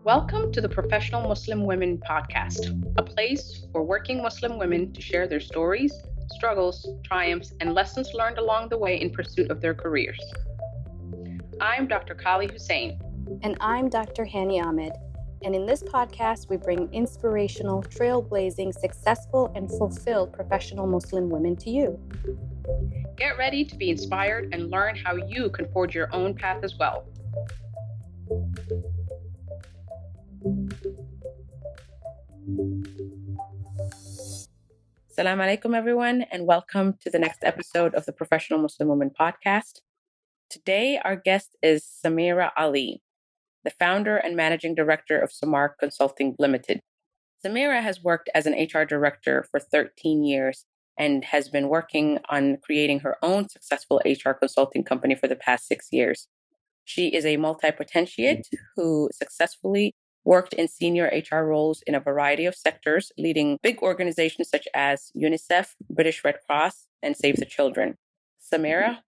Welcome to the Professional Muslim Women Podcast, a place for working Muslim women to share their stories, struggles, triumphs, and lessons learned along the way in pursuit of their careers. I'm Dr. Kali Hussein. And I'm Dr. Hani Ahmed. And in this podcast, we bring inspirational, trailblazing, successful, and fulfilled professional Muslim women to you. Get ready to be inspired and learn how you can forge your own path as well. Assalamu alaikum, everyone, and welcome to the next episode of the Professional Muslim Women Podcast. Today, our guest is Samira Ali, the founder and managing director of Samar Consulting Limited. Samira has worked as an HR director for 13 years and has been working on creating her own successful HR consulting company for the past 6 years. She is a multi-potentiate who successfully worked in senior HR roles in a variety of sectors, leading big organizations such as UNICEF, British Red Cross, and Save the Children. Samira,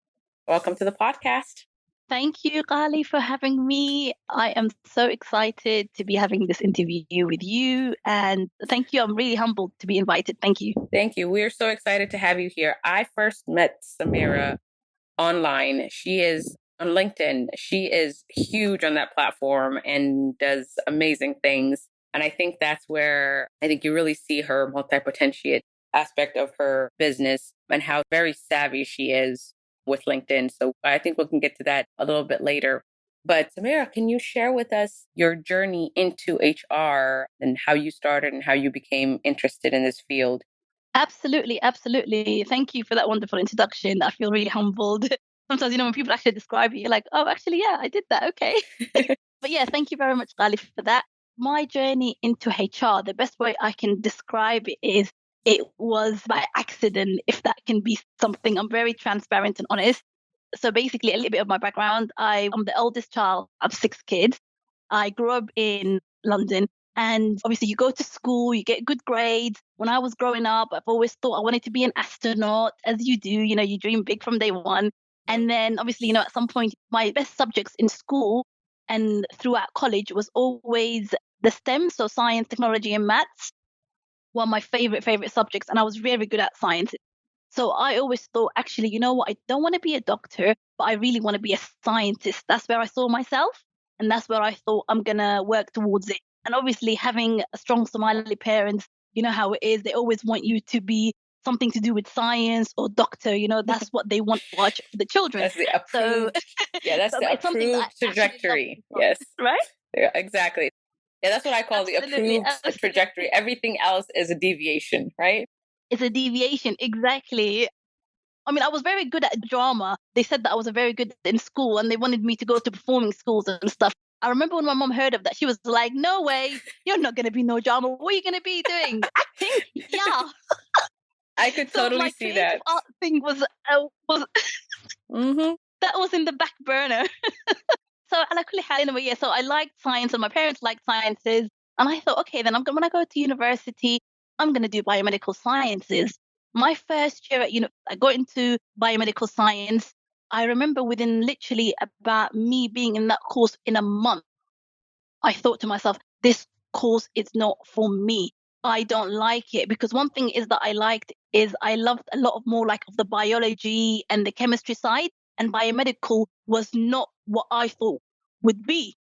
welcome to the podcast. Thank you, Kali, for having me. I am so excited to be having this interview with you. And thank you. I'm really humbled to be invited. Thank you. Thank you. We're so excited to have you here. I first met Samira online. She is on LinkedIn. She is huge on that platform and does amazing things. And I think that's where I think you really see her multi-potentiate aspect of her business and how very savvy she is with LinkedIn. So I think we can get to that a little bit later. But Samira, can you share with us your journey into HR and how you started and how you became interested in this field? Absolutely. Thank you for that wonderful introduction. I feel really humbled. Sometimes, when people actually describe it, you're like, oh, actually, yeah, I did that. Okay. But yeah, thank you very much, Kali, for that. My journey into HR, the best way I can describe it is it was by accident, if that can be something. I'm very transparent and honest. So basically, a little bit of my background. I'm the eldest child of 6 kids. I grew up in London. And obviously, you go to school, you get good grades. When I was growing up, I've always thought I wanted to be an astronaut, as you do. You dream big from day one. And then obviously, at some point, my best subjects in school and throughout college was always the STEM, so science, technology, and maths were my favorite subjects. And I was very good at science. So I always thought, actually, you know what? I don't want to be a doctor, but I really want to be a scientist. That's where I saw myself. And that's where I thought I'm going to work towards it. And obviously, having a strong Somali parents, you know how it is. They always want you to be something to do with science or doctor. That's what they want to watch for the children. That's the approved, that's the approved trajectory. Yes. Right? Yeah, exactly. Yeah, that's what I call the approved trajectory. Everything else is a deviation, right? It's a deviation, exactly. I mean, I was very good at drama. They said that I was very good in school and they wanted me to go to performing schools and stuff. I remember when my mom heard of that, she was like, no way, you're not going to be no drama. What are you going to be doing? Acting? Yeah. I could totally see that. Art thing was that was in the back burner. So anyway, so I liked science and my parents liked sciences. And I thought, okay, then when I go to university, I'm going to do biomedical sciences. My first year I got into biomedical science. I remember within literally about me being in that course in a month, I thought to myself, this course is not for me. I don't like it, because one thing is that I liked is I loved a lot more like of the biology and the chemistry side, and biomedical was not what I thought would be.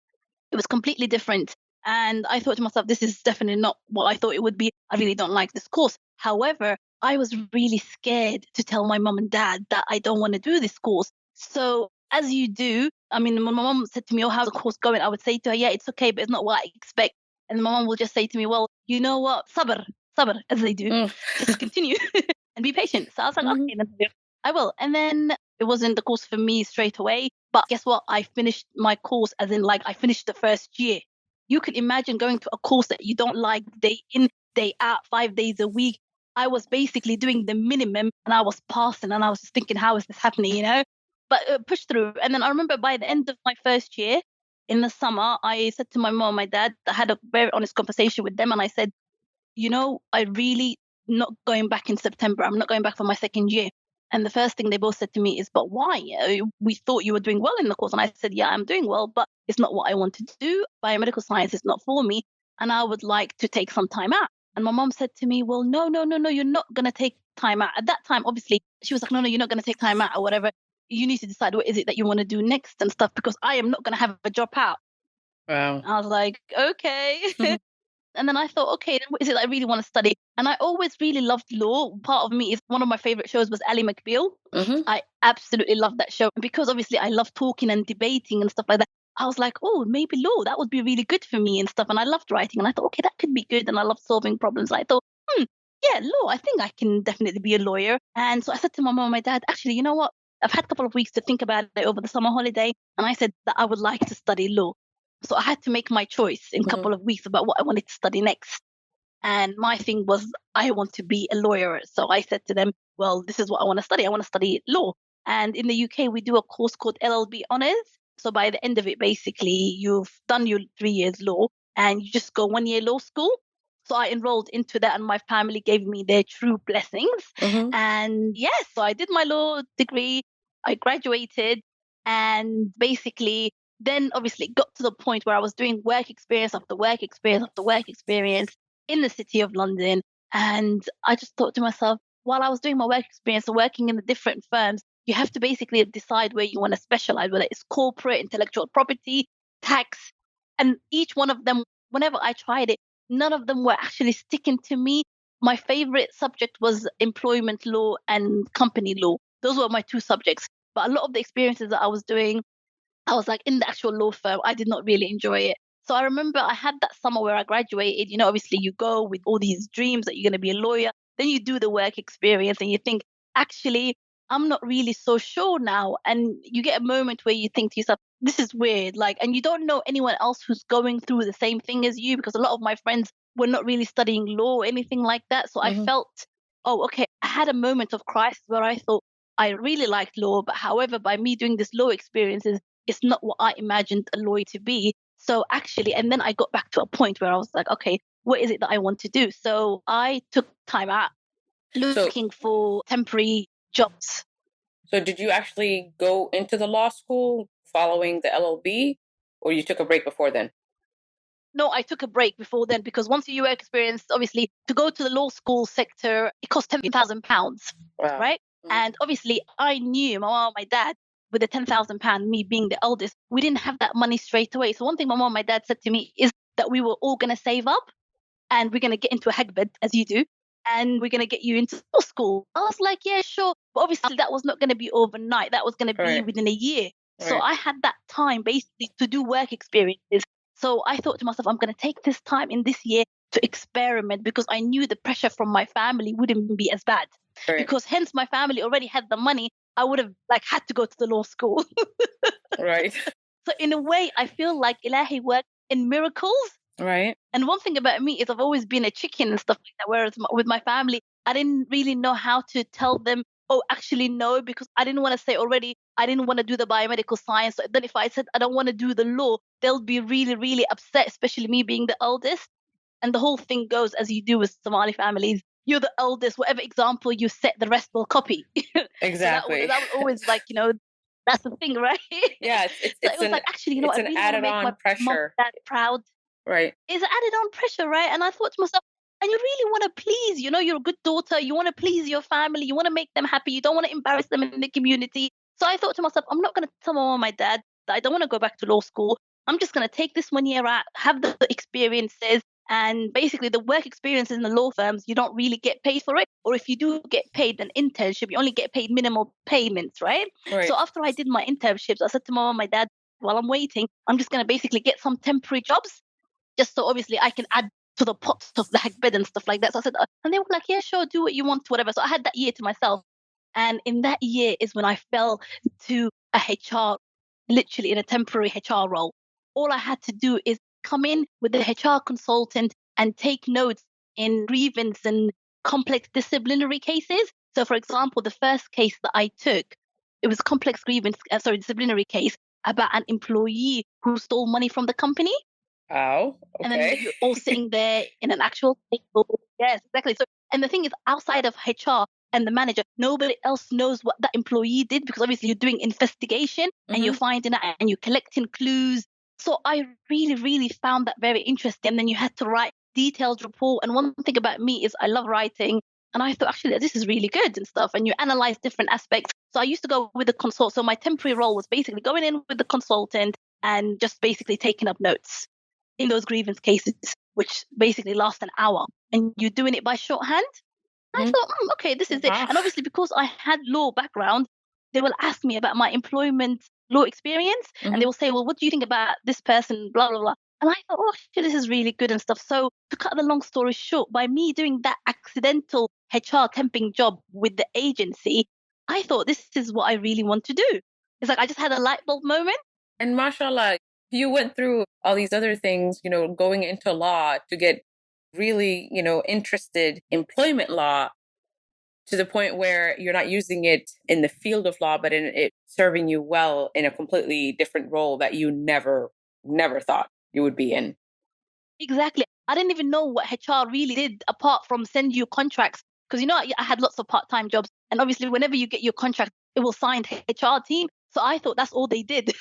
It was completely different. And I thought to myself, this is definitely not what I thought it would be. I really don't like this course. However, I was really scared to tell my mom and dad that I don't want to do this course. So as you do, I mean, when my mom said to me, oh, how's the course going? I would say to her, yeah, it's okay, but it's not what I expect. And my mom will just say to me, well, you know what? Sabr, as they do. Just continue and be patient. So I was like, okay, then I will. And then it wasn't the course for me straight away. But guess what? I finished my course as in I finished the first year. You could imagine going to a course that you don't like day in, day out, 5 days a week. I was basically doing the minimum and I was passing and I was just thinking, how is this happening, But pushed through. And then I remember by the end of my first year, in the summer, I said to my mom, my dad, I had a very honest conversation with them. And I said, I really not going back in September. I'm not going back for my second year. And the first thing they both said to me is, but why? We thought you were doing well in the course. And I said, yeah, I'm doing well, but it's not what I want to do. Biomedical science is not for me. And I would like to take some time out. And my mom said to me, well, no, you're not going to take time out. At that time, obviously, she was like, no, you're not going to take time out or whatever. You need to decide what is it that you want to do next and stuff, because I am not going to have a drop out. Wow. I was like, okay. And then I thought, okay, then what is it I really want to study? And I always really loved law. Part of me is one of my favorite shows was Ally McBeal. I absolutely loved that show. And because obviously I love talking and debating and stuff like that, I was like, oh, maybe law, that would be really good for me and stuff. And I loved writing. And I thought, okay, that could be good. And I love solving problems. And I thought, yeah, law, I think I can definitely be a lawyer. And so I said to my mom and my dad, actually, you know what? I've had a couple of weeks to think about it over the summer holiday. And I said that I would like to study law. So I had to make my choice in a couple of weeks about what I wanted to study next. And my thing was, I want to be a lawyer. So I said to them, well, this is what I want to study. I want to study law. And in the UK, we do a course called LLB Honours. So by the end of it, basically, you've done your 3 years law and you just go 1 year law school. So I enrolled into that and my family gave me their true blessings. And yes, so I did my law degree. I graduated and basically then obviously it got to the point where I was doing work experience after work experience after work experience in the city of London. And I just thought to myself, while I was doing my work experience and working in the different firms, you have to basically decide where you want to specialize, whether it's corporate, intellectual property, tax. And each one of them, whenever I tried it, none of them were actually sticking to me. My favorite subject was employment law and company law. Those were my two subjects. But a lot of the experiences that I was doing, I was like in the actual law firm, I did not really enjoy it. So I remember I had that summer where I graduated. You know, obviously you go with all these dreams that you're going to be a lawyer. Then you do the work experience and you think, actually, I'm not really so sure now. And you get a moment where you think to yourself, this is weird. Like, and you don't know anyone else who's going through the same thing as you, because a lot of my friends were not really studying law or anything like that. So I felt, oh, okay, I had a moment of crisis where I thought, I really liked law, but however, by me doing this law experiences, it's not what I imagined a lawyer to be. So actually, and then I got back to a point where I was like, okay, what is it that I want to do? So I took time out looking for temporary jobs. So did you actually go into the law school following the LLB, or you took a break before then? No, I took a break before then because once you work experience, obviously, to go to the law school sector, it costs £10,000, right? And obviously, I knew my mom, my dad, with the £10,000, me being the eldest, we didn't have that money straight away. So one thing my mom, my dad said to me is that we were all going to save up and we're going to get into a hag bed as you do. And we're going to get you into law school. I was like, yeah, sure. But obviously that was not going to be overnight. That was going to be within a year. So I had that time basically to do work experiences. So I thought to myself, I'm going to take this time in this year to experiment because I knew the pressure from my family wouldn't be as bad. Because hence my family already had the money. I would have like had to go to the law school. So in a way, I feel like Ilahi worked in miracles. And one thing about me is I've always been a chicken and stuff like that. Whereas with my family, I didn't really know how to tell them, oh, actually, no, because I didn't want to say already, I didn't want to do the biomedical science. So then if I said I don't want to do the law, they'll be really, really upset, especially me being the eldest. And the whole thing goes as you do with Somali families. You're the eldest, whatever example you set, the rest will copy. Exactly. So that was always like, that's the thing, right? Yeah, it was like, actually, I really want to make my mom and dad proud. It's added on pressure, right? And I thought to myself, and you really want to please, you're a good daughter. You want to please your family. You want to make them happy. You don't want to embarrass them in the community. So I thought to myself, I'm not going to tell my mom and my dad that I don't want to go back to law school. I'm just going to take this 1 year out, have the experiences. And basically the work experiences in the law firms, you don't really get paid for it. Or if you do get paid an internship, you only get paid minimal payments, right? So after I did my internships, I said to my mom and my dad, while I'm waiting, I'm just going to basically get some temporary jobs just so obviously I can add to the pots of the hag bed and stuff like that. So I said, and they were like, yeah, sure, do what you want, whatever. So I had that year to myself. And in that year is when I fell to a HR, literally in a temporary HR role. All I had to do is come in with the HR consultant and take notes in grievance and complex disciplinary cases. So for example, the first case that I took, it was a complex disciplinary case about an employee who stole money from the company. Oh, okay. And then you're all sitting there in an actual table. Yes, exactly. So, and the thing is, outside of HR, and the manager. Nobody else knows what that employee did, because obviously you're doing investigation and you're finding out and you're collecting clues. So I really, really found that very interesting. And then you had to write detailed report. And one thing about me is I love writing. And I thought, actually, this is really good and stuff. And you analyze different aspects. So I used to go with the consult. So my temporary role was basically going in with the consultant and just basically taking up notes in those grievance cases, which basically last an hour. And you're doing it by shorthand. I thought, okay, this is it. And obviously, because I had law background, they will ask me about my employment law experience. And they will say, well, what do you think about this person, blah, blah, blah. And I thought, oh, shit, this is really good and stuff. So to cut the long story short, by me doing that accidental HR temping job with the agency, I thought this is what I really want to do. It's like I just had a light bulb moment. And mashallah, you went through all these other things, going into law to get really, interested in employment law, to the point where you're not using it in the field of law, but in it serving you well in a completely different role that you never thought you would be in. Exactly. I didn't even know what HR really did apart from send you contracts. Because, I had lots of part-time jobs. And obviously, whenever you get your contract, it will sign HR team. So I thought that's all they did.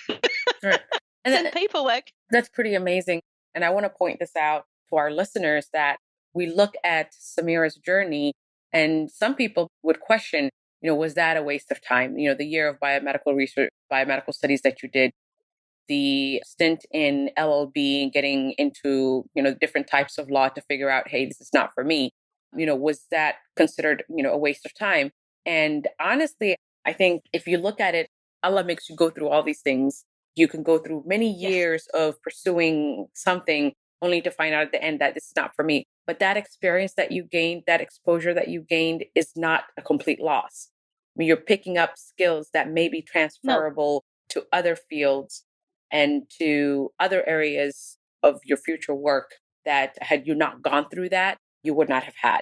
Right. And send paperwork. That's pretty amazing. And I want to point this out to our listeners, that we look at Samira's journey, and some people would question, was that a waste of time? The year of biomedical research, biomedical studies that you did, the stint in LLB, getting into, different types of law to figure out, hey, this is not for me. Was that considered, a waste of time? And honestly, I think if you look at it, Allah makes you go through all these things. You can go through many years of pursuing something only to find out at the end that this is not for me. But that experience that you gained, that exposure that you gained, is not a complete loss. I mean, you're picking up skills that may be transferable to other fields and to other areas of your future work that, had you not gone through that, you would not have had.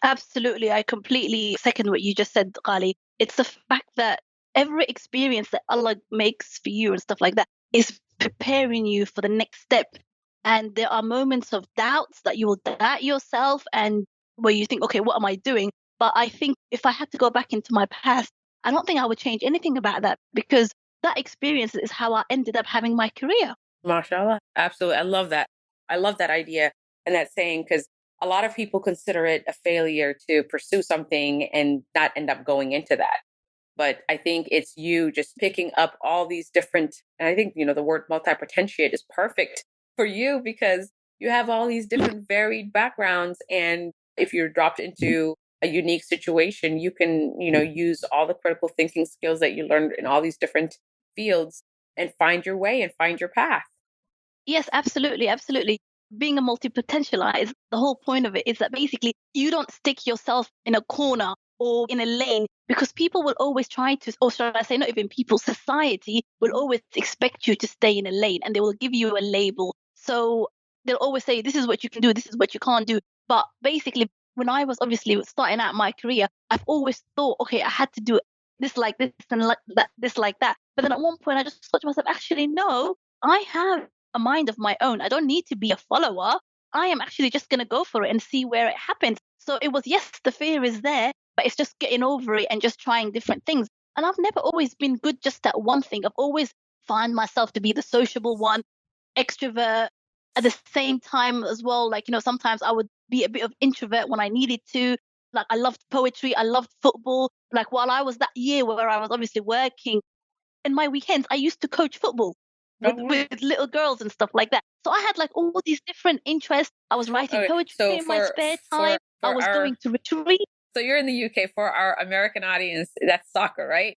Absolutely. I completely second what you just said, Ghali. It's the fact that every experience that Allah makes for you and stuff like that is preparing you for the next step. And there are moments of doubts that you will doubt yourself, and where you think, okay, what am I doing? But I think if I had to go back into my past, I don't think I would change anything about that, because that experience is how I ended up having my career. MashaAllah. Absolutely. I love that. I love that idea and that saying, because a lot of people consider it a failure to pursue something and not end up going into that. But I think it's you just picking up all these different, and I think, the word multi-potentiate is perfect for you, because you have all these different varied backgrounds. And if you're dropped into a unique situation, you can, use all the critical thinking skills that you learned in all these different fields and find your way and find your path. Yes, absolutely. Absolutely. Being a multi-potentialite, the whole point of it is that basically you don't stick yourself in a corner or in a lane, because people will always try to, or should I say, not even people, society will always expect you to stay in a lane, and they will give you a label. So they'll always say, this is what you can do, this is what you can't do. But basically, when I was obviously starting out my career, I've always thought, okay, I had to do this like this and like that, this like that. But then at one point, I just thought to myself, actually, no, I have a mind of my own. I don't need to be a follower. I am actually just going to go for it and see where it happens. So it was, yes, the fear is there, but it's just getting over it and just trying different things. And I've never always been good just at one thing. I've always found myself to be the sociable one, extrovert at the same time as well. Like, sometimes I would be a bit of introvert when I needed to. Like, I loved poetry. I loved football. Like, while I was that year where I was obviously working, in my weekends, I used to coach football with little girls and stuff like that. So I had like all these different interests. I was writing poetry in my spare time. I was going to retreat. So you're in the UK. For our American audience, that's soccer, right?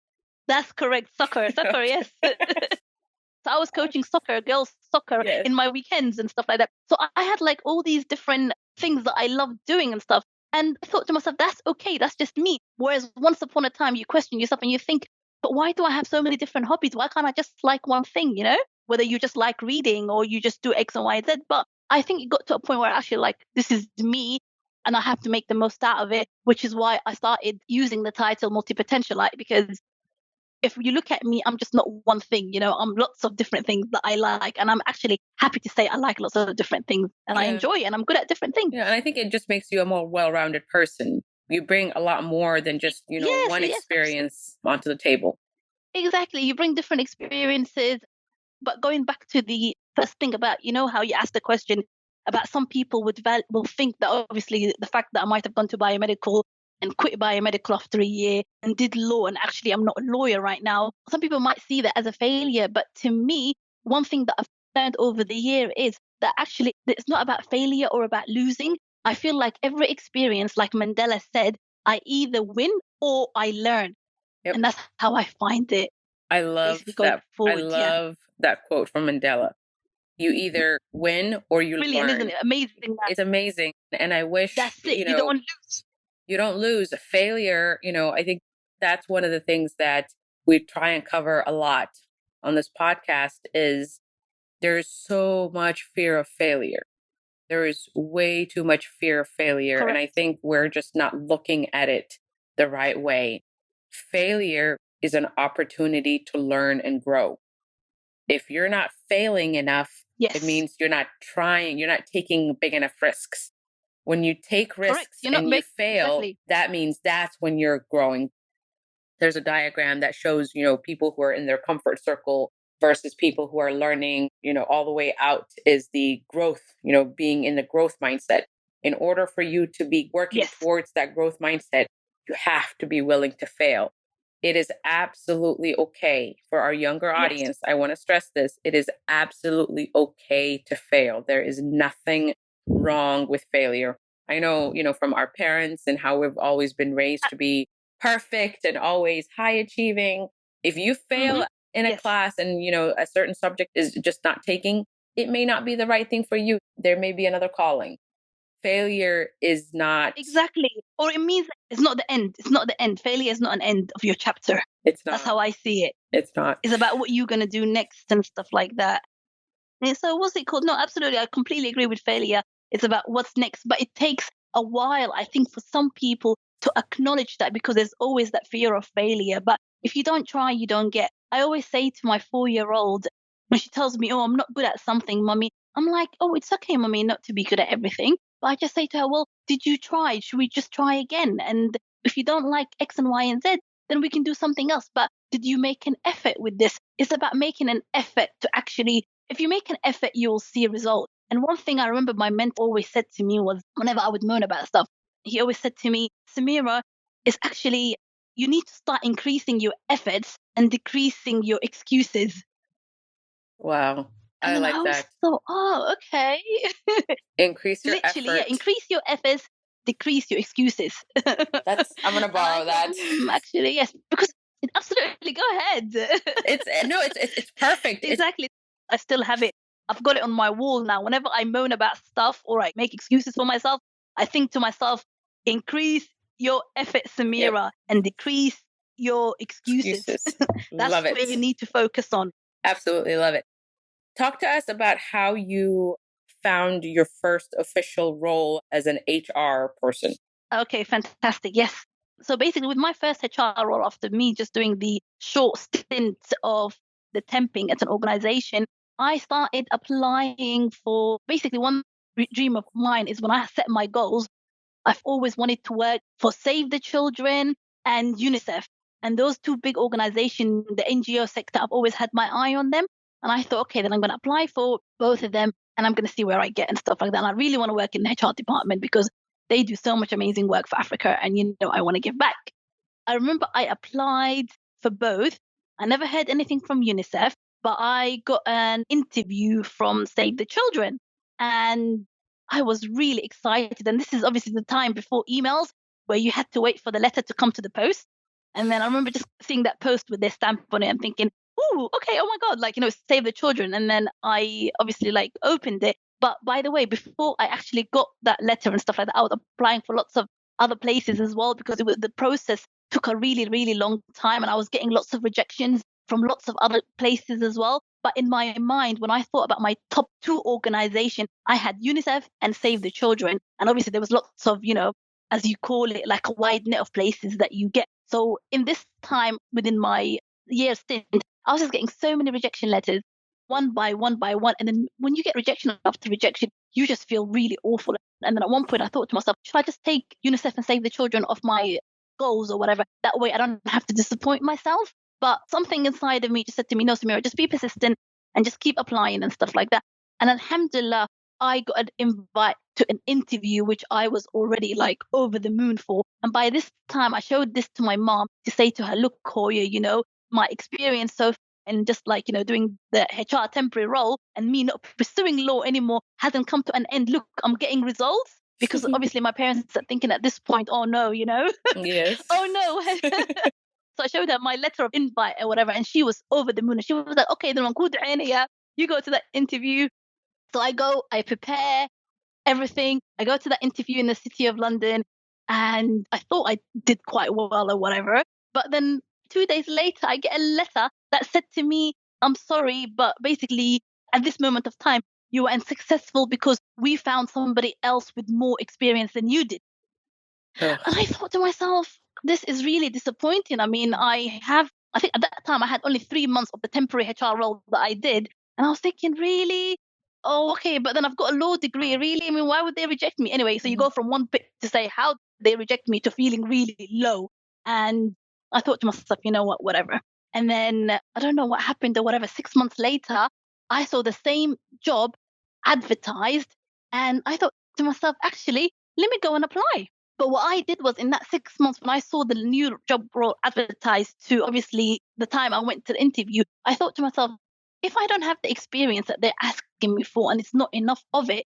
That's correct. Soccer, yes. So I was coaching soccer, girls soccer in my weekends and stuff like that. So I had like all these different things that I loved doing and stuff. And I thought to myself, that's okay. That's just me. Whereas once upon a time, you question yourself and you think, but why do I have so many different hobbies? Why can't I just like one thing, Whether you just like reading or you just do X and Y, Z. But I think it got to a point where actually like, this is me and I have to make the most out of it, which is why I started using the title multi-potentialite, because if you look at me, I'm just not one thing, I'm lots of different things that I like. And I'm actually happy to say I like lots of different things and I enjoy it and I'm good at different things. Yeah, and I think it just makes you a more well-rounded person. You bring a lot more than just, Yes, one yes, experience onto the table. exactly. You bring different experiences. But going back to the first thing about, how you asked the question about some people will think that obviously the fact that I might have gone to biomedical and quit biomedical after a year and did law, and actually I'm not a lawyer right now. Some people might see that as a failure, but to me, one thing that I've learned over the year is that actually it's not about failure or about losing. I feel like every experience, like Mandela said, I either win or I learn. Yep. And that's how I find it I love basically going that. I forward. Yeah. love that quote from Mandela. You either win or you Brilliant, isn't learn. it? Amazing. It's amazing. And I wish, That's it. You don't want to lose. you don't lose. Failure, I think that's one of the things that we try and cover a lot on this podcast is there's so much fear of failure. There is way too much fear of failure. And I Correct. think we're just not looking at it the right way. Failure is an opportunity to learn and grow. If you're not failing enough, Yes. it means you're not trying, you're not taking big enough risks. When you take Correct. risks You're not and you fail, exactly. that means that's when you're growing. There's a diagram that shows, people who are in their comfort circle versus people who are learning, all the way out is the growth, being in the growth mindset. In order for you to be working Yes. towards that growth mindset, you have to be willing to fail. It is absolutely okay for our younger audience. Yes. I want to stress this. It is absolutely okay to fail. There is nothing wrong with failure. I know, from our parents and how we've always been raised to be perfect and always high achieving. If you fail in a Yes. class and, a certain subject is just not taking, it may not be the right thing for you. There may be another calling. Failure is not. Exactly. Or it means it's not the end. It's not the end. Failure is not an end of your chapter. It's not. That's how I see it. It's not. It's about what you're going to do next and stuff like that. And so what's it called? No, absolutely. I completely agree with failure. It's about what's next. But it takes a while, I think, for some people to acknowledge that because there's always that fear of failure. But if you don't try, you don't get. I always say to my 4-year-old when she tells me, oh, I'm not good at something, mummy, I'm like, oh, it's okay, mummy, not to be good at everything. But I just say to her, well, did you try? Should we just try again? And if you don't like X and Y and Z, then we can do something else. But did you make an effort with this? It's about making an effort to actually, if you make an effort, you'll see a result. And one thing I remember my mentor always said to me was whenever I would moan about stuff, he always said to me, Samira, it's actually, you need to start increasing your efforts and decreasing your excuses. Wow. And I then like I was that. so, oh, okay. Increase your Literally, effort. yeah, increase your efforts, decrease your excuses. I'm going to borrow that. Actually, yes, because absolutely, go ahead. It's perfect. Exactly. I still have it. I've got it on my wall now. Whenever I moan about stuff or I make excuses for myself, I think to myself, increase your effort, Samira, and decrease your excuses. That's Love it. where you need to focus on. Absolutely love it. Talk to us about how you found your first official role as an HR person. Okay, fantastic. Yes. So basically, with my first HR role after me just doing the short stint of the temping at an organization, I started applying for basically one dream of mine is when I set my goals, I've always wanted to work for Save the Children and UNICEF. And those two big organizations, the NGO sector, I've always had my eye on them. And I thought, okay, then I'm going to apply for both of them and I'm going to see where I get and stuff like that. And I really want to work in the HR department because they do so much amazing work for Africa. And, I want to give back. I remember I applied for both. I never heard anything from UNICEF, but I got an interview from Save the Children. And I was really excited. And this is obviously the time before emails where you had to wait for the letter to come to the post. And then I remember just seeing that post with their stamp on it and thinking, oh, okay, oh my God, Save the Children. And then I obviously opened it. But by the way, before I actually got that letter and stuff like that, I was applying for lots of other places as well because the process took a really, really long time and I was getting lots of rejections from lots of other places as well. But in my mind, when I thought about my top 2 organizations, I had UNICEF and Save the Children. And obviously there was lots of, as you call it, like a wide net of places that you get. So in this time within my year stint, I was just getting so many rejection letters one by one by one. And then when you get rejection after rejection, you just feel really awful. And then at one point I thought to myself, should I just take UNICEF and save the children off my goals or whatever? That way I don't have to disappoint myself. But something inside of me just said to me, no, Samira, just be persistent and just keep applying and stuff like that. And alhamdulillah, I got an invite to an interview, which I was already like over the moon for. And by this time, I showed this to my mom to say to her, look, Koya, my experience so and just like, doing the HR temporary role and me not pursuing law anymore hasn't come to an end. Look, I'm getting results. Because obviously my parents are thinking at this point, oh no, Yes. oh no. So I showed her my letter of invite or whatever, and she was over the moon. And she was like, okay, then you go to that interview. So I go, I prepare everything. I go to that interview in the city of London, and I thought I did quite well or whatever. But then 2 days later, I get a letter that said to me, I'm sorry, but basically at this moment of time, you were unsuccessful because we found somebody else with more experience than you did. Ugh. And I thought to myself, this is really disappointing. I mean, I think at that time I had only 3 months of the temporary HR role that I did. And I was thinking, really? Oh, okay. But then I've got a law degree. Really? I mean, why would they reject me? Anyway, so you go from one bit to say how they reject me to feeling really low. And I thought to myself, you know what, whatever. And then I don't know what happened or whatever. 6 months later, I saw the same job advertised. And I thought to myself, actually, let me go and apply. But what I did was in that 6 months, when I saw the new job role advertised to obviously the time I went to the interview, I thought to myself, if I don't have the experience that they're asking me for and it's not enough of it,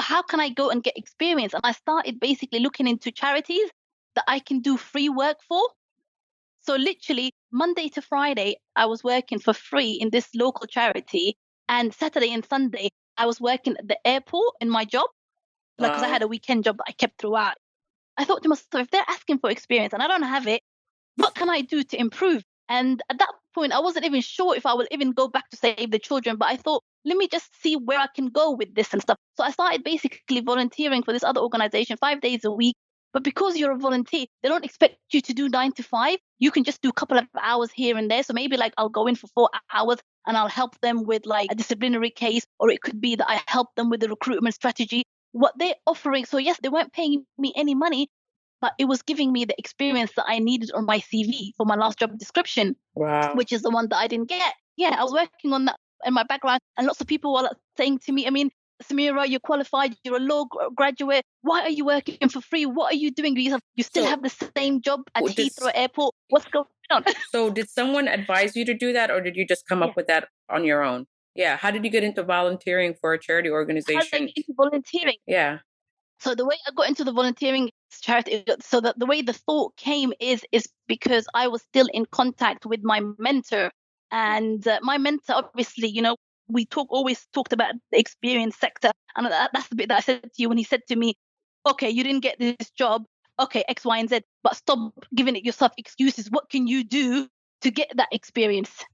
how can I go and get experience? And I started basically looking into charities that I can do free work for. So literally Monday to Friday, I was working for free in this local charity. And Saturday and Sunday, I was working at the airport in my job. Like, because I had a weekend job that I kept throughout. I thought to myself, if they're asking for experience and I don't have it, what can I do to improve? And at that point, I wasn't even sure if I will even go back to save the children. But I thought, let me just see where I can go with this and stuff. So I started basically volunteering for this other organization 5 days a week. But because you're a volunteer, they don't expect you to do 9 to 5. You can just do a couple of hours here and there. So maybe like I'll go in for 4 hours and I'll help them with like a disciplinary case, or it could be that I help them with the recruitment strategy. What they're offering. So yes, they weren't paying me any money, but it was giving me the experience that I needed on my CV for my last job description, Wow. which is the one that I didn't get. Yeah, I was working on that in my background, and lots of people were saying to me, I mean, Samira, you're qualified, you're a law graduate. Why are you working for free? What are you doing? You still have the same job at Heathrow Airport. What's going on? So did someone advise you to do that, or did you just come up with that on your own? Yeah. How did you get into volunteering for a charity organization? How did I get into volunteering? Yeah. So the way I got into the volunteering charity, so that the way the thought came is because I was still in contact with my mentor, and my mentor, obviously, we always talked about the experience sector, and that's the bit that I said to you when he said to me, "Okay, you didn't get this job, okay, X, Y, and Z, but stop giving it yourself excuses. What can you do to get that experience?"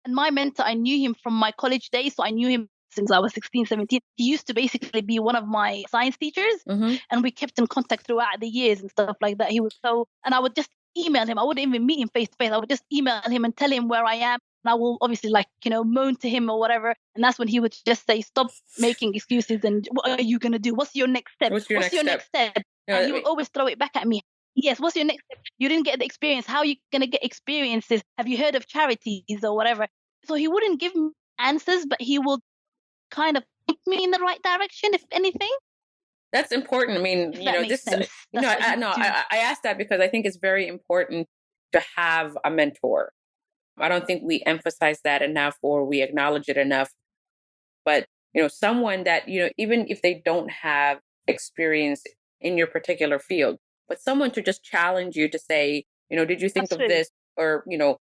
And my mentor, I knew him from my college days, so I knew him since I was 16, 17. He used to basically be one of my science teachers, and we kept in contact throughout the years and stuff like that. And I would just email him. I wouldn't even meet him face to face. I would just email him and tell him where I am. And I will obviously moan to him or whatever. And that's when he would just say, stop making excuses. And what are you going to do? What's your next step? What's your next step? And he would always throw it back at me. Yes, what's your next step? You didn't get the experience. How are you going to get experiences? Have you heard of charities or whatever? So he wouldn't give me answers, but he would kind of point me in the right direction, if anything. That's important. I mean, I asked that because I think it's very important to have a mentor. I don't think we emphasize that enough, or we acknowledge it enough. But, someone that, even if they don't have experience in your particular field, but someone to just challenge you to say, did you think of this? Or,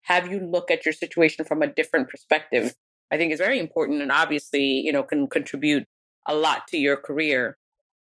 have you look at your situation from a different perspective? I think is very important, and obviously, can contribute a lot to your career.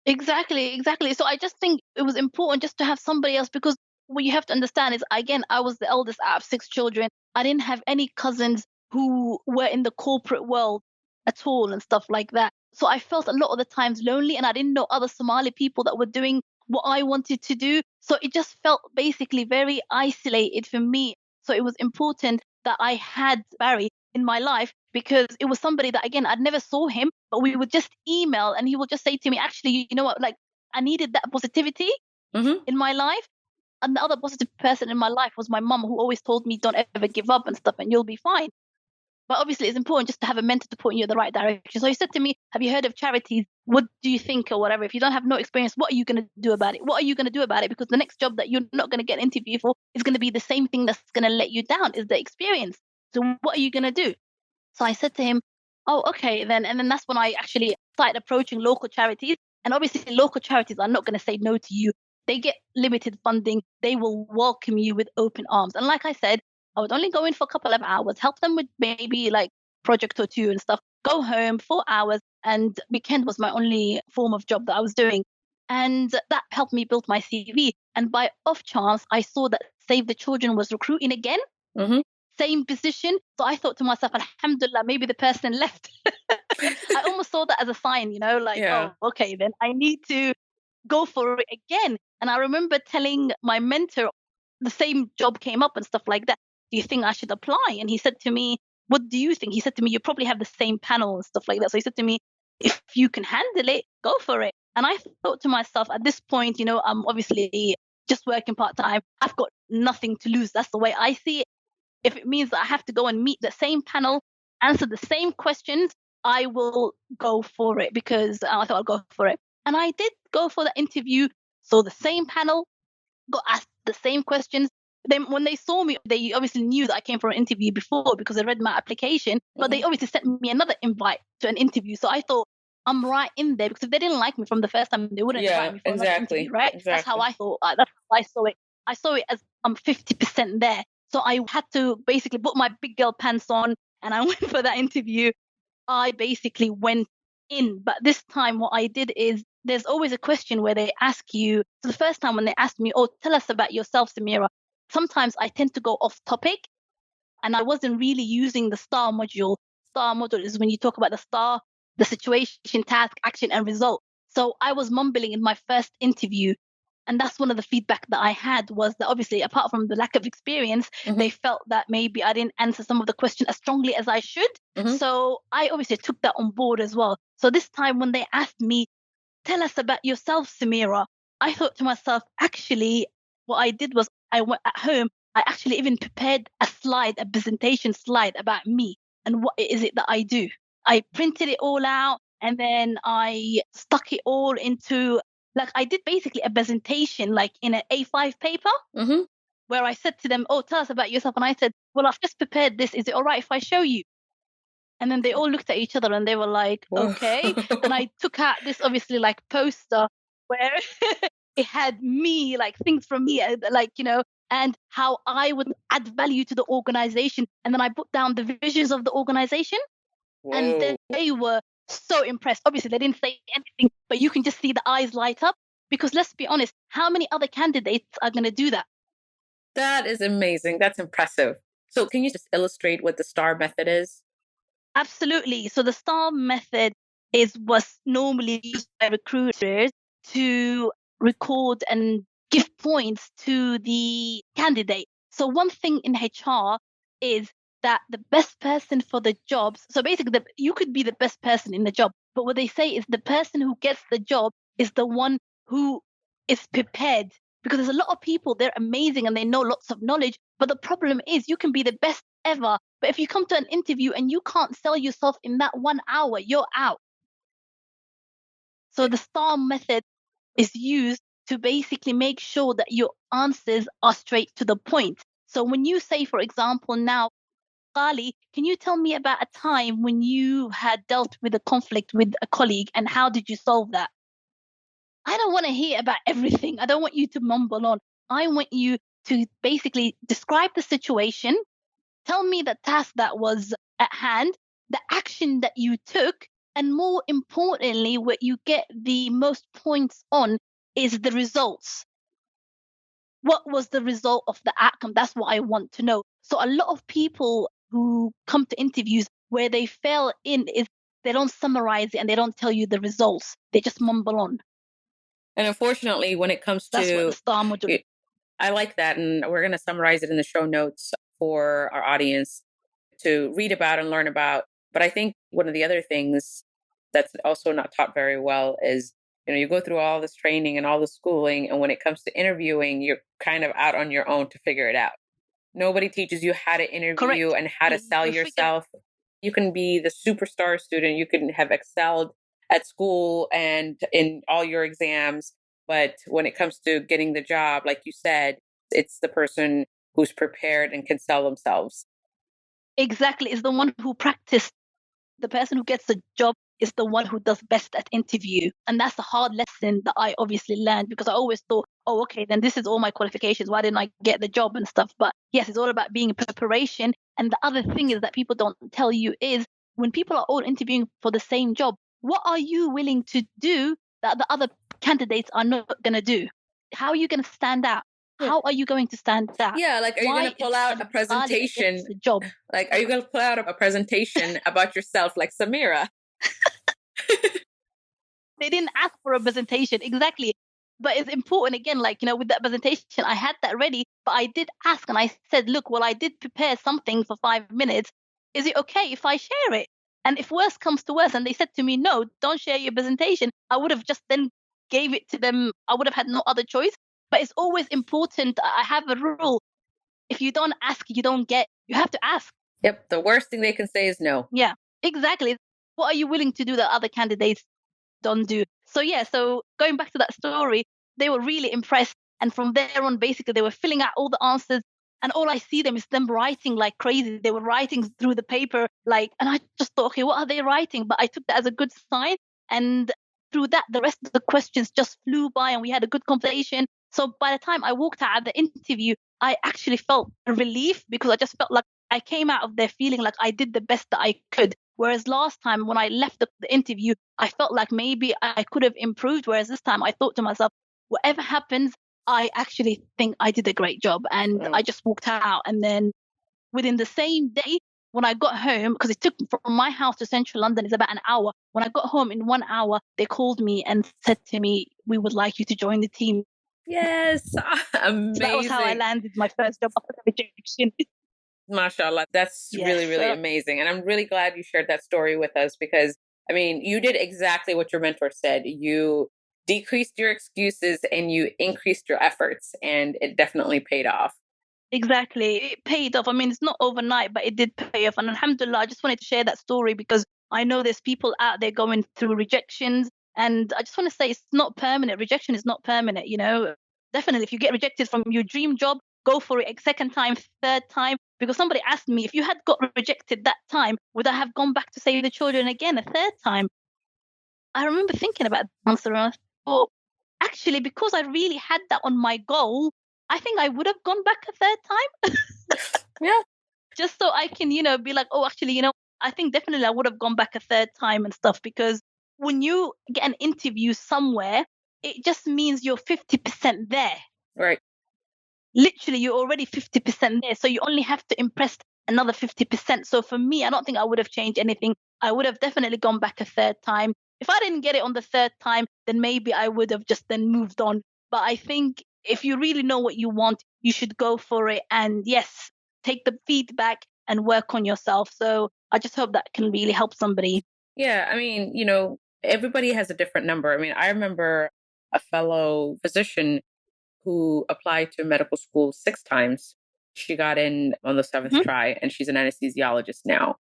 Exactly. So I just think it was important just to have somebody else, because what you have to understand is, again, I was the eldest out of 6 children. I didn't have any cousins who were in the corporate world at all and stuff like that. So I felt a lot of the times lonely, and I didn't know other Somali people that were doing what I wanted to do. So it just felt basically very isolated for me. So it was important that I had Barry in my life, because it was somebody that, again, I'd never saw him, but we would just email and he will just say to me, actually, you know what, like I needed that positivity in my life. And the other positive person in my life was my mum, who always told me, don't ever give up and stuff, and you'll be fine. But obviously, it's important just to have a mentor to point you in the right direction. So he said to me, have you heard of charities? What do you think or whatever? If you don't have no experience, what are you going to do about it? What are you going to do about it? Because the next job that you're not going to get an interview for is going to be the same thing that's going to let you down, is the experience. So what are you going to do? So I said to him, oh, okay, then. And then that's when I actually started approaching local charities. And obviously, local charities are not going to say no to you. They get limited funding. They will welcome you with open arms. And like I said, I would only go in for a couple of hours, help them with maybe like project or two and stuff, go home 4 hours. And weekend was my only form of job that I was doing. And that helped me build my CV. And by off chance, I saw that Save the Children was recruiting again. Same position. So I thought to myself, Alhamdulillah, maybe the person left. I almost saw that as a sign, like, oh, okay, then I need to go for it again. And I remember telling my mentor, the same job came up and stuff like that. Do you think I should apply? And he said to me, what do you think? He said to me, you probably have the same panel and stuff like that. So he said to me, if you can handle it, go for it. And I thought to myself, at this point, I'm obviously just working part-time. I've got nothing to lose. That's the way I see it. If it means that I have to go and meet the same panel, answer the same questions, I will go for it, because I thought I'll go for it. And I did go for the interview. So the same panel, got asked the same questions. Then when they saw me, they obviously knew that I came for an interview before because they read my application, but they obviously sent me another invite to an interview. So I thought, I'm right in there, because if they didn't like me from the first time, they wouldn't invite me for another interview, right? Exactly. That's how I thought. That's how I saw it. I saw it as I'm 50% there. So I had to basically put my big girl pants on and I went for that interview. I basically went in. But this time, what I did is, there's always a question where they ask you. So the first time when they asked me, oh, tell us about yourself, Samira, sometimes I tend to go off topic and I wasn't really using the STAR module. STAR module is when you talk about the STAR, the situation, task, action, and result. So I was mumbling in my first interview. And that's one of the feedback that I had, was that obviously, apart from the lack of experience, they felt that maybe I didn't answer some of the questions as strongly as I should. So I obviously took that on board as well. So this time when they asked me, tell us about yourself, Samira, I thought to myself, actually, what I did was, I went at home, I actually even prepared a presentation slide about me and what is it that I do. I printed it all out and then I stuck it all into, like, I did basically a presentation, like in an A5 paper, where I said to them, oh, tell us about yourself. And I said, well, I've just prepared this. Is it all right if I show you? And then they all looked at each other and they were like, okay. And I took out this obviously like poster where it had me, like things from me, like, and how I would add value to the organization. And then I put down the visions of the organization. And they were so impressed. Obviously, they didn't say anything, but you can just see the eyes light up, because let's be honest, how many other candidates are going to do that? That is amazing. That's impressive. So can you just illustrate what the STAR method is? Absolutely. So the STAR method was normally used by recruiters to record and give points to the candidate. So one thing in HR is that the best person for the jobs, so basically you could be the best person in the job, but what they say is the person who gets the job is the one who is prepared, because there's a lot of people, they're amazing and they know lots of knowledge, but the problem is you can be the best ever, but if you come to an interview and you can't sell yourself in that 1 hour, you're out. So the STAR method is used to basically make sure that your answers are straight to the point. So when you say, for example, now, Kali, can you tell me about a time when you had dealt with a conflict with a colleague and how did you solve that? I don't want to hear about everything. I don't want you to mumble on. I want you to basically describe the situation, tell me the task that was at hand, the action that you took, and more importantly, what you get the most points on is the results. What was the result of the outcome? That's what I want to know. So a lot of people who come to interviews, where they fail in is they don't summarize it and they don't tell you the results. They just mumble on. And unfortunately, when it comes That's what to the STAR module. I like that. And we're going to summarize it in the show notes for our audience to read about and learn about. But I think one of the other things that's also not taught very well is, you go through all this training and all the schooling, and when it comes to interviewing, you're kind of out on your own to figure it out. Nobody teaches you how to interview Correct. and how to sell You figure yourself. You can be the superstar student, you can have excelled at school and in all your exams, but when it comes to getting the job, like you said, it's the person who's prepared and can sell themselves. exactly is the one who practiced. The person who gets the job is the one who does best at interview. And that's a hard lesson that I obviously learned, because I always thought, oh, okay, then this is all my qualifications. Why didn't I get the job and stuff? But yes, it's all about being in preparation. And the other thing is that people don't tell you is, when people are all interviewing for the same job, what are you willing to do that the other candidates are not going to do? How are you going to stand out? Yeah. How are you going to stand out? Yeah, like, are you going to pull out a presentation? The job. Like, are you going to pull out a presentation about yourself like Samira? They didn't ask for a presentation. Exactly. But it's important, again, like, with that presentation, I had that ready, but I did ask and I said, look, well, I did prepare something for 5 minutes. Is it okay if I share it? And if worse comes to worse, and they said to me, no, don't share your presentation, I would have just then gave it to them. I would have had no other choice. But it's always important. I have a rule. If you don't ask, you don't get. You have to ask. Yep. The worst thing they can say is no. Yeah, exactly. What are you willing to do that other candidates don't do? So going back to that story, they were really impressed. And from there on, basically, they were filling out all the answers. And all I see them is them writing like crazy. They were writing through the paper, and I just thought, okay, what are they writing? But I took that as a good sign. And through that, the rest of the questions just flew by and we had a good conversation. So by the time I walked out of the interview, I actually felt a relief, because I just felt like I came out of there feeling like I did the best that I could. Whereas last time when I left the interview, I felt like maybe I could have improved. Whereas this time I thought to myself, whatever happens, I actually think I did a great job. And I just walked out. And then within the same day, when I got home, because it took from my house to central London is about an hour. When I got home in 1 hour, they called me and said to me, we would like you to join the team. Yes. Amazing. So that was how I landed my first job after the rejection. MashaAllah. That's really, really amazing. And I'm really glad you shared that story with us, because, I mean, you did exactly what your mentor said. You decreased your excuses and you increased your efforts, and it definitely paid off. Exactly. It paid off. I mean, it's not overnight, but it did pay off. And alhamdulillah, I just wanted to share that story because I know there's people out there going through rejections. And I just want to say it's not permanent. Rejection is not permanent, Definitely, if you get rejected from your dream job, go for it a second time, third time. Because somebody asked me, if you had got rejected that time, would I have gone back to save the children again a third time? I remember thinking about the answer, and I thought, actually, because I really had that on my goal, I think I would have gone back a third time. Yeah. Just so I can, be like, oh, actually, I think definitely I would have gone back a third time and stuff, because when you get an interview somewhere, it just means you're 50% there. Right. Literally, you're already 50% there. So you only have to impress another 50%. So for me, I don't think I would have changed anything. I would have definitely gone back a third time. If I didn't get it on the third time, then maybe I would have just then moved on. But I think if you really know what you want, you should go for it. And yes, take the feedback and work on yourself. So I just hope that can really help somebody. Yeah. I mean, everybody has a different number. I mean, I remember a fellow physician who applied to medical school 6 times. She got in on the 7th try, and she's an anesthesiologist now.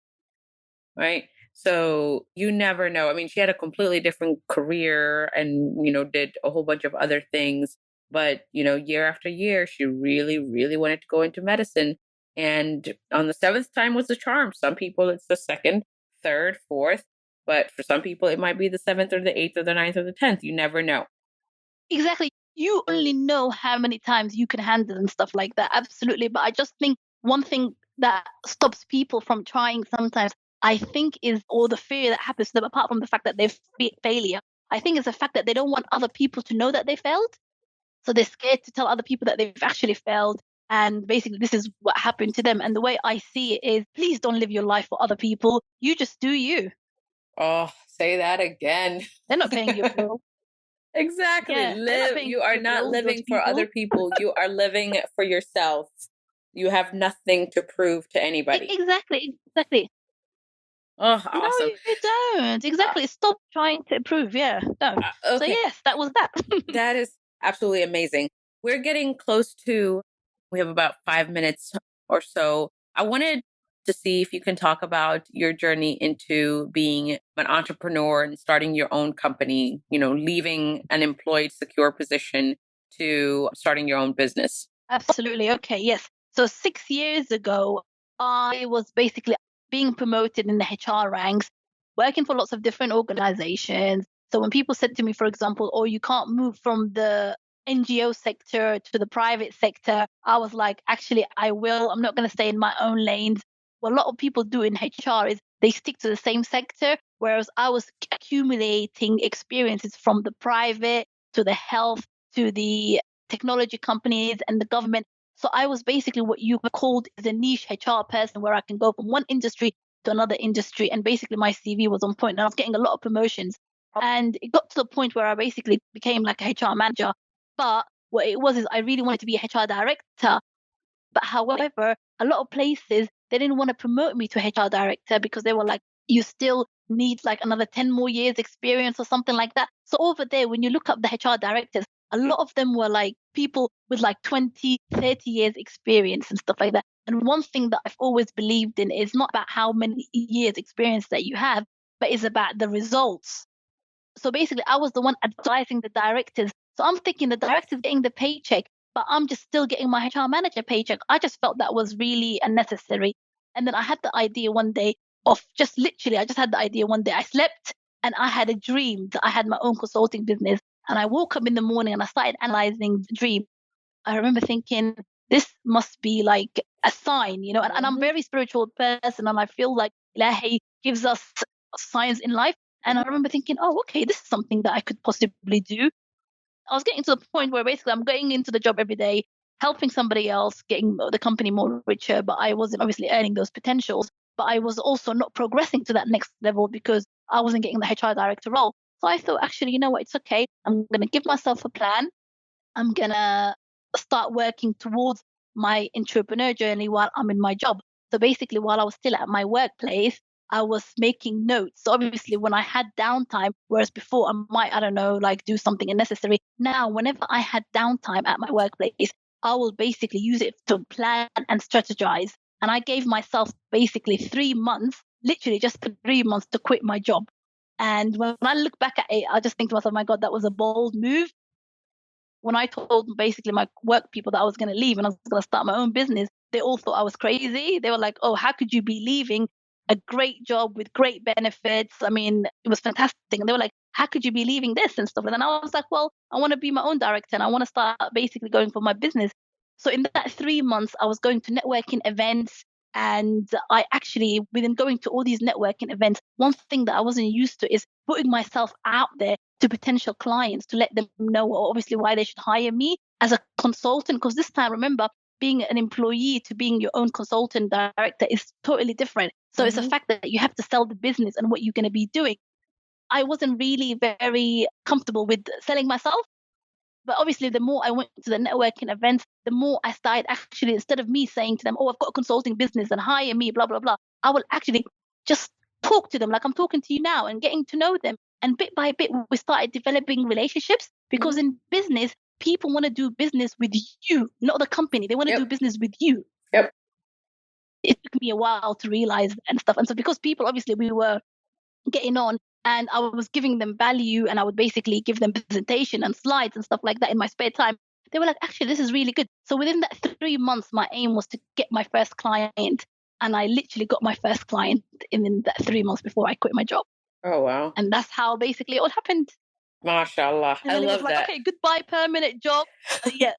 Right. So you never know. I mean, she had a completely different career and, did a whole bunch of other things. But, year after year, she really, really wanted to go into medicine. And on the 7th time was the charm. Some people, it's the 2nd, 3rd, 4th. But for some people, it might be the 7th or the 8th or the 9th or the 10th. You never know. Exactly. You only know how many times you can handle and stuff like that. Absolutely. But I just think one thing that stops people from trying sometimes, I think, is all the fear that happens to them, apart from the fact that they've failure. I think it's the fact that they don't want other people to know that they failed. So they're scared to tell other people that they've actually failed. And basically, this is what happened to them. And the way I see it is, please don't live your life for other people. You just do you. Oh, say that again. They're not paying your bill. Exactly. Yeah, you are not living for other people. You are living for yourself. You have nothing to prove to anybody. Exactly. Oh, No, awesome. you don't. Exactly. Stop trying to improve. Yeah, no. So Okay. yes, that was that. That is absolutely amazing. We're getting close to, we have about 5 minutes or so. I wanted to see if you can talk about your journey into being an entrepreneur and starting your own company, leaving an employed secure position to starting your own business. Absolutely. Okay. Yes. So 6 years ago, I was basically being promoted in the HR ranks, working for lots of different organizations. So when people said to me, for example, oh, you can't move from the NGO sector to the private sector, I was like, actually, I will. I'm not going to stay in my own lanes. What a lot of people do in HR is they stick to the same sector, whereas I was accumulating experiences from the private to the health to the technology companies and the government. So I was basically what you called the niche HR person, where I can go from one industry to another industry. And basically my CV was on point and I was getting a lot of promotions. And it got to the point where I basically became like a HR manager. But what it was is I really wanted to be a HR director. But however, a lot of places, they didn't want to promote me to HR director because they were like, you still need like another 10 more years experience or something like that. So over there, when you look up the HR directors, a lot of them were like people with like 20, 30 years experience and stuff like that. And one thing that I've always believed in is not about how many years experience that you have, but it's about the results. So basically, I was the one advising the directors. So I'm thinking the director's getting the paycheck, but I'm just still getting my HR manager paycheck. I just felt that was really unnecessary. And then I had the idea one day of just literally, I just had the idea one day. I slept and I had a dream that I had my own consulting business. And I woke up in the morning and I started analyzing the dream. I remember thinking, this must be like a sign, and I'm a very spiritual person and I feel like Ilahi gives us signs in life. And I remember thinking, oh, okay, this is something that I could possibly do. I was getting to the point where basically I'm going into the job every day, helping somebody else, getting the company more richer, but I wasn't obviously earning those potentials. But I was also not progressing to that next level because I wasn't getting the HR director role. So I thought, actually, you know what? It's okay. I'm going to give myself a plan. I'm going to start working towards my entrepreneur journey while I'm in my job. So basically, while I was still at my workplace, I was making notes. So obviously, when I had downtime, whereas before I might, I don't know, like do something unnecessary. Now, whenever I had downtime at my workplace, I will basically use it to plan and strategize. And I gave myself basically 3 months, literally just 3 months to quit my job. And when I look back at it, I just think to myself, my God, that was a bold move. When I told basically my work people that I was going to leave and I was going to start my own business, they all thought I was crazy. They were like, oh, how could you be leaving a great job with great benefits? I mean, it was fantastic. And they were like, how could you be leaving this and stuff? And then I was like, well, I want to be my own director and I want to start basically going for my business. So in that 3 months, I was going to networking events. And I actually, within going to all these networking events, one thing that I wasn't used to is putting myself out there to potential clients to let them know obviously why they should hire me as a consultant. Because this time, remember, being an employee to being your own consultant director is totally different. So it's a fact that you have to sell the business and what you're going to be doing. I wasn't really very comfortable with selling myself. But obviously, the more I went to the networking events, the more I started actually, instead of me saying to them, oh, I've got a consulting business and hire me, blah, blah, blah, I will actually just talk to them like I'm talking to you now and getting to know them. And bit by bit, we started developing relationships because in business, people want to do business with you, not the company. They want to do business with you. Yep. It took me a while to realize and stuff. And so because people, obviously, we were getting on and I was giving them value and I would basically give them presentation and slides and stuff like that in my spare time. They were like, actually, this is really good. So within that 3 months, my aim was to get my first client. And I literally got my first client in that 3 months before I quit my job. Oh, wow. And that's how basically it all happened. MashaAllah. And I then it was love like, that. okay, goodbye, permanent job. Yeah.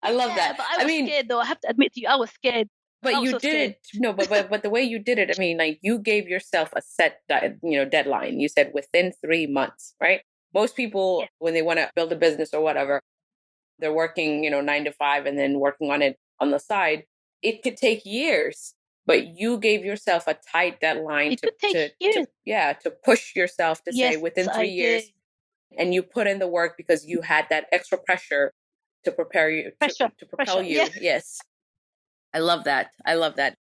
I love that. But I was scared though. I have to admit to you, I was scared. But I was you so did scared. it. No, but the way you did it, I mean, like you gave yourself a set, deadline. You said within 3 months, right? Most people, Yes. when they want to build a business or whatever, they're working, 9 to 5 and then working on it on the side. It could take years, but you gave yourself a tight deadline It could take years. to push yourself to say Yes, within I 3 years. did. And you put in the work because you had that extra pressure to prepare you to propel Pressure. you. Yeah. Yes. I love that. I love that.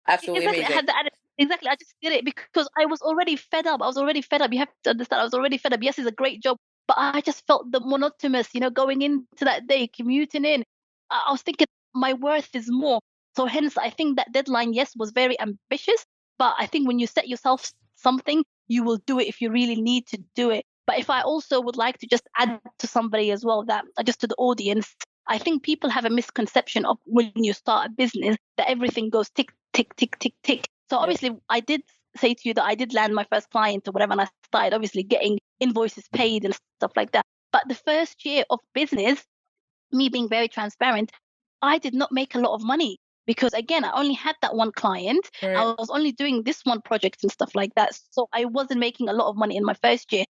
Absolutely Exactly. I amazing. had the added Exactly. I just did it because I was already fed up. I was already fed up. You have to understand, I was already fed up. Yes, it's a great job, but I just felt the monotonous, going into that day, commuting in. I was thinking my worth is more. So hence, I think that deadline, yes, was very ambitious. But I think when you set yourself something, you will do it if you really need to do it. But if I also would like to just add to somebody as well, that just to the audience, I think people have a misconception of when you start a business that everything goes tick, tick, tick, tick, tick. So Yep. obviously, I did say to you that I did land my first client or whatever, and I started obviously getting invoices paid and stuff like that. But the first year of business, me being very transparent, I did not make a lot of money because again, I only had that one client. Right. I was only doing this one project and stuff like that. So I wasn't making a lot of money in my first year.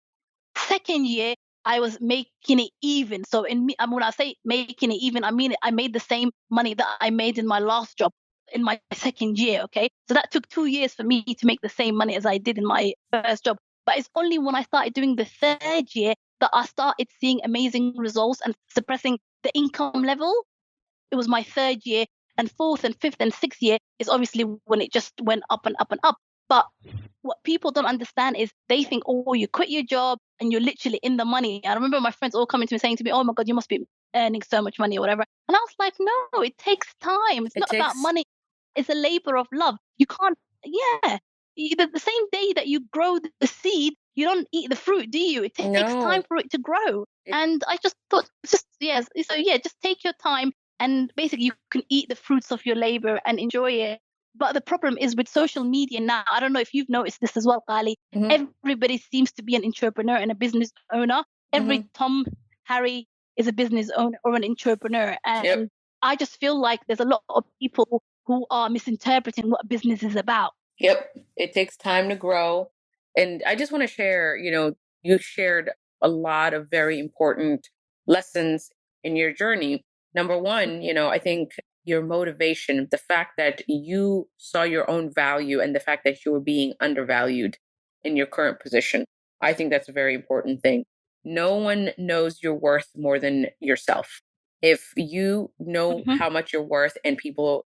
Second year, I was making it even. So when I say making it even, I mean I made the same money that I made in my last job in my second year. Okay, so that took 2 years for me to make the same money as I did in my first job. But it's only when I started doing the third year that I started seeing amazing results and suppressing the income level. It was my third year, and fourth and fifth and sixth year is obviously when it just went up and up and up. But what people don't understand is they think, oh, you quit your job and you're literally in the money. I remember my friends all coming to me saying to me, oh my God, you must be earning so much money or whatever. And I was like, no, it takes time. It's It not about takes money. It's a labor of love. You can't, yeah. The same day that you grow the seed, you don't eat the fruit, do you? It takes time no. for it to grow. It And I just thought, just, yes. So yeah, just take your time and basically you can eat the fruits of your labor and enjoy it. But the problem is with social media now, I don't know if you've noticed this as well, Kali. mhm, Everybody seems to be an entrepreneur and a business owner. Every mhm. Tom, Harry is a business owner or an entrepreneur. Yep. And I just feel like there's a lot of people who are misinterpreting what business is about. Yep. It takes time to grow. And I just want to share, you shared a lot of very important lessons in your journey. Number one, I think your motivation, the fact that you saw your own value and the fact that you were being undervalued in your current position. I think that's a very important thing. No one knows your worth more than yourself. If you know Mm-hmm. how much you're worth and people,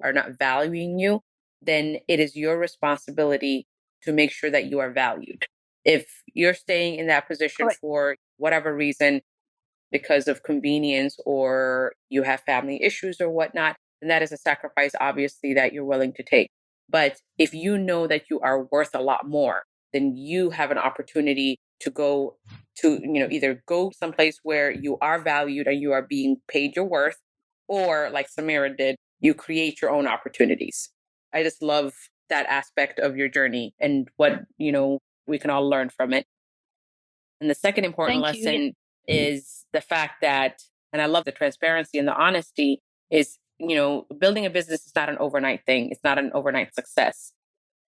are not valuing you, then it is your responsibility to make sure that you are valued. If you're staying in that position Correct. for whatever reason, because of convenience or you have family issues or whatnot, then that is a sacrifice, obviously, that you're willing to take. But if you know that you are worth a lot more, then you have an opportunity to go to, either go someplace where you are valued and you are being paid your worth, or like Samira did, you create your own opportunities. I just love that aspect of your journey and what, we can all learn from it. And the second important Thank you. Yeah. lesson is the fact that, and I love the transparency and the honesty, is, building a business is not an overnight thing. It's not an overnight success.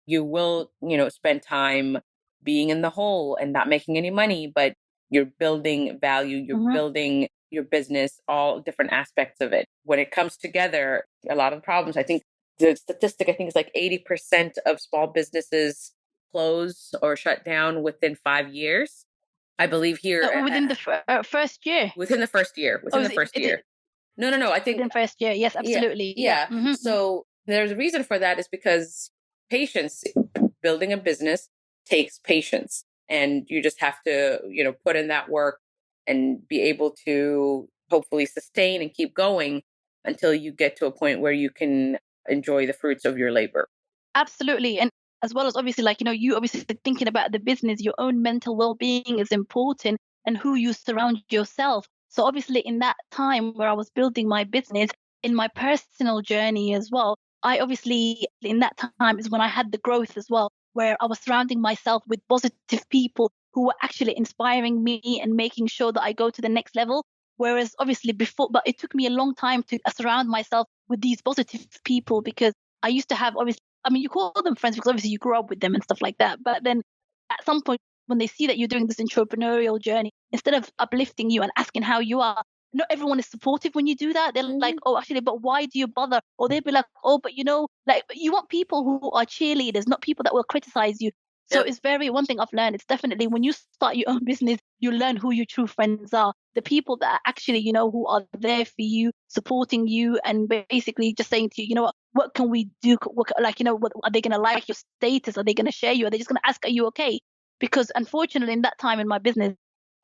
You will, spend time being in the hole and not making any money, but you're building value, you're Mm-hmm. building your business, all different aspects of it. When it comes together, a lot of the problems, I think the statistic, I think is like 80% of small businesses close or shut down within 5 years. I believe here Within the first year. within the first year, Oh, within the first is it year. No, no, no. I think, within first year? Yes, yeah, absolutely. Yeah. yeah. Mm-hmm. So there's a reason for that is because patience, building a business takes patience. And you just have to, put in that work and be able to hopefully sustain and keep going until you get to a point where you can enjoy the fruits of your labor. Absolutely. And as well as obviously, like, you obviously thinking about the business, your own mental well being is important and who you surround yourself. So, obviously, in that time where I was building my business, in my personal journey as well, I obviously, in that time is when I had the growth as well, where I was surrounding myself with positive people who were actually inspiring me and making sure that I go to the next level. Whereas, obviously, before, but it took me a long time to surround myself with these positive people because I used to have obviously, I mean, you call them friends because obviously you grew up with them and stuff like that. But then at some point, when they see that you're doing this entrepreneurial journey, instead of uplifting you and asking how you are, not everyone is supportive when you do that. They're like, Mhm. oh, actually, but why do you bother? Or they'll be like, oh, but like you want people who are cheerleaders, not people that will criticize you. So Yep. it's very one thing I've learned. It's definitely when you start your own business, you learn who your true friends are. The people that are actually, who are there for you, supporting you, and basically just saying to you, you know what, what can we do? Like, what, are they going to like your status? Are they going to share you? Are they just going to ask, are you okay? Because unfortunately, in that time in my business,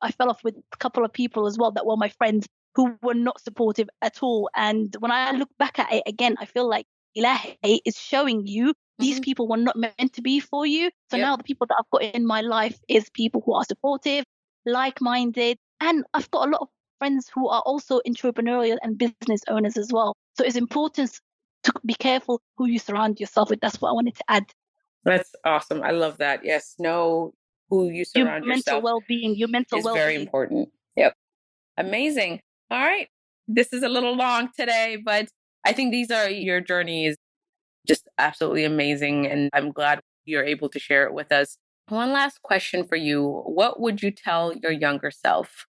I fell off with a couple of people as well that were my friends who were not supportive at all. And when I look back at it again, I feel like Ilahi is showing you these people were not meant to be for you. So now the people that I've got in my life is people who are supportive, like-minded, and I've got a lot of friends who are also entrepreneurial and business owners as well. So it's important to be careful who you surround yourself with. That's what I wanted to add. That's awesome. I love that. Yes, know who you surround yourself. Your mental well-being. Very important. Yep. Amazing. All right. This is a little long today, but I think your journey is just absolutely amazing. And I'm glad you're able to share it with us. One last question for you. What would you tell your younger self?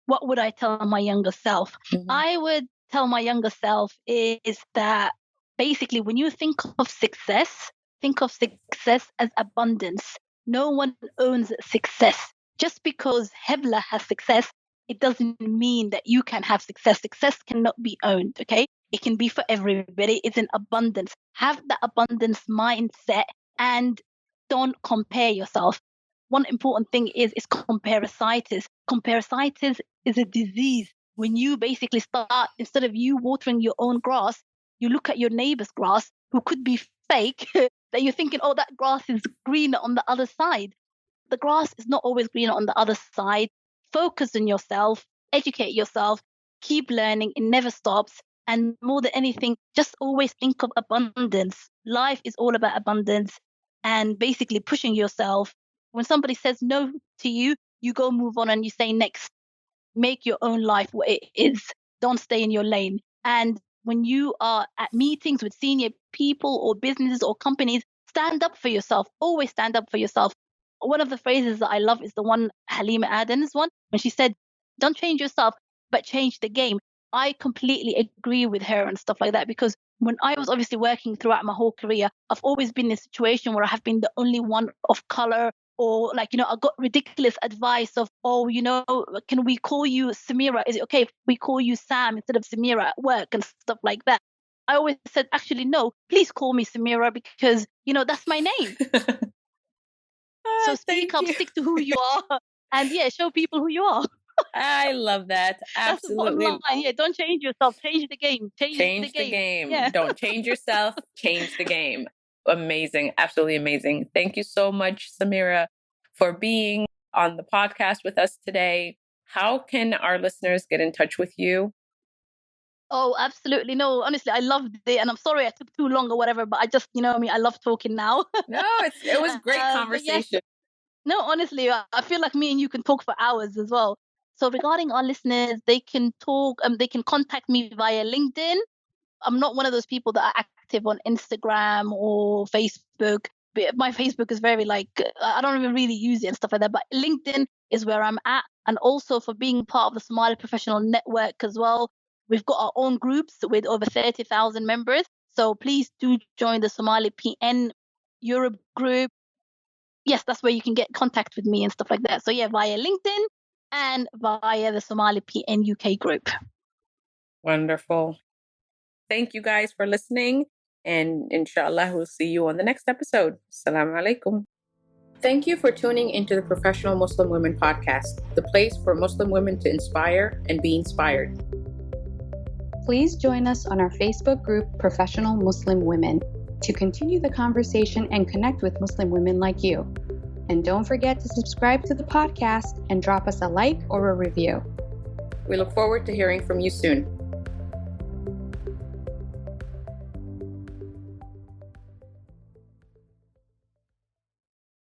What would I tell my younger self? I would tell my younger self is that basically when you think of success as abundance. No one owns success. Just because Hebla has success, it doesn't mean that you can have success. Success cannot be owned, okay? It can be for everybody. It's an abundance. Have that abundance mindset and don't compare yourself. One important thing is comparasitis. Comparasitis is a disease. When you basically start, instead of you watering your own grass, you look at your neighbor's grass, who could be fake, that you're thinking, oh, that grass is greener on the other side. The grass is not always greener on the other side. Focus on yourself, educate yourself, keep learning, it never stops. And more than anything, just always think of abundance. Life is all about abundance and basically pushing yourself. When somebody says no to you, you go move on and you say next. Make your own life what it is. Don't stay in your lane. And when you are at meetings with senior people or businesses or companies, stand up for yourself. Always stand up for yourself. One of the phrases that I love is the one Halima Aden's one, when she said, don't change yourself, but change the game. I completely agree with her and stuff like that, because when I was obviously working throughout my whole career, I've always been in a situation where I have been the only one of color, or I got ridiculous advice of, can we call you Samira? Is it okay if we call you Sam instead of Samira at work and stuff like that? I always said, actually, no, please call me Samira because, that's my name. So speak up, stick to who you are, and show people who you are. I love that. Absolutely. That's the bottom line. Don't change yourself. Change the game. Change the game. Yeah. Don't change yourself. Change the game. Amazing. Absolutely amazing. Thank you so much, Samira, for being on the podcast with us today. How can our listeners get in touch with you? Oh, absolutely. No, honestly, I loved it. And I'm sorry I took too long or whatever, but I just, I love talking now. No, it was great conversation. No, honestly, I feel like me and you can talk for hours as well. So regarding our listeners, they can they can contact me via LinkedIn. I'm not one of those people that are active on Instagram or Facebook. My Facebook is very I don't even really use it and stuff like that. But LinkedIn is where I'm at. And also for being part of the Somali Professional Network as well. We've got our own groups with over 30,000 members. So please do join the Somali PN Europe group. Yes, that's where you can get contact with me and stuff like that. So via LinkedIn and via the Somali PN UK group. Wonderful. Thank you guys for listening. And inshallah, we'll see you on the next episode. Assalamu alaikum. Thank you for tuning into the Professional Muslim Women Podcast, the place for Muslim women to inspire and be inspired. Please join us on our Facebook group, Professional Muslim Women, to continue the conversation and connect with Muslim women like you. And don't forget to subscribe to the podcast and drop us a like or a review. We look forward to hearing from you soon.